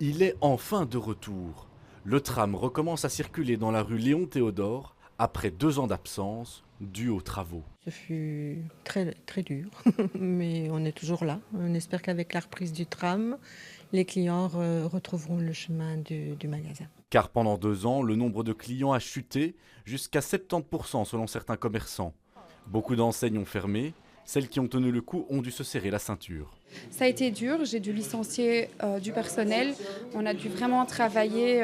Il est enfin de retour. Le tram recommence à circuler dans la rue Léon Théodore après 2 ans d'absence due aux travaux. Ce fut très, très dur, mais on est toujours là. On espère qu'avec la reprise du tram, les clients retrouveront le chemin du magasin. Car pendant 2 ans, le nombre de clients a chuté jusqu'à 70% selon certains commerçants. Beaucoup d'enseignes ont fermé. Celles qui ont tenu le coup ont dû se serrer la ceinture. Ça a été dur, j'ai dû licencier du personnel. On a dû vraiment travailler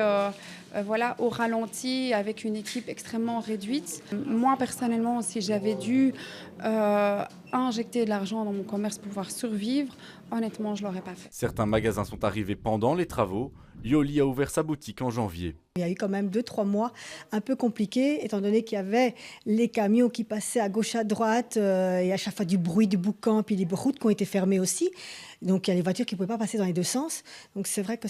au ralenti avec une équipe extrêmement réduite. Moi personnellement aussi, j'avais dû injecter de l'argent dans mon commerce pour pouvoir survivre. Honnêtement, je ne l'aurais pas fait. Certains magasins sont arrivés pendant les travaux. Yoli a ouvert sa boutique en janvier. Il y a eu quand même 2-3 mois un peu compliqués, étant donné qu'il y avait les camions qui passaient à gauche, à droite, et à chaque fois du bruit, du boucan, puis les routes qui ont été fermées aussi. Donc il y a les voitures qui ne pouvaient pas passer dans les deux sens. Donc c'est vrai que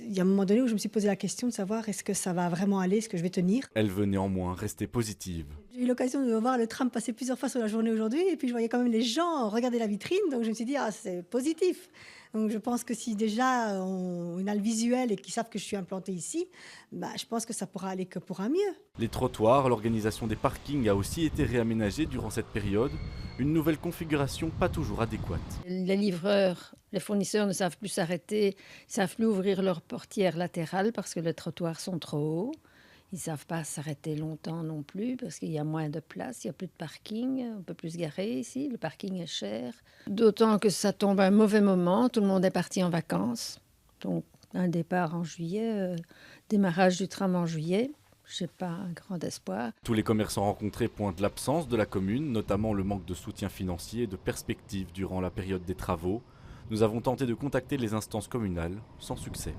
il y a un moment donné où je me suis posé la question de savoir est-ce que ça va vraiment aller, est-ce que je vais tenir. Elle veut néanmoins rester positive. J'ai eu l'occasion de voir le tram passer plusieurs fois sur la journée aujourd'hui, et puis je voyais quand même les gens regarder la vitrine, donc je me suis dit c'est positif. Donc je pense que si déjà on a le visuel et qu'ils savent que je suis implantée ici, je pense que ça pourra aller que pour un mieux. Les trottoirs, l'organisation des parkings a aussi été réaménagée durant cette période. Une nouvelle configuration pas toujours adéquate. Les livreurs, les fournisseurs ne savent plus s'arrêter, ne savent plus ouvrir leurs portières latérales parce que les trottoirs sont trop hauts. Ils ne savent pas s'arrêter longtemps non plus parce qu'il y a moins de place, il n'y a plus de parking, on ne peut plus se garer ici, le parking est cher. D'autant que ça tombe à un mauvais moment, tout le monde est parti en vacances. Donc un départ en juillet, démarrage du tram en juillet, je n'ai pas un grand espoir. Tous les commerçants rencontrés pointent l'absence de la commune, notamment le manque de soutien financier et de perspectives durant la période des travaux. Nous avons tenté de contacter les instances communales sans succès.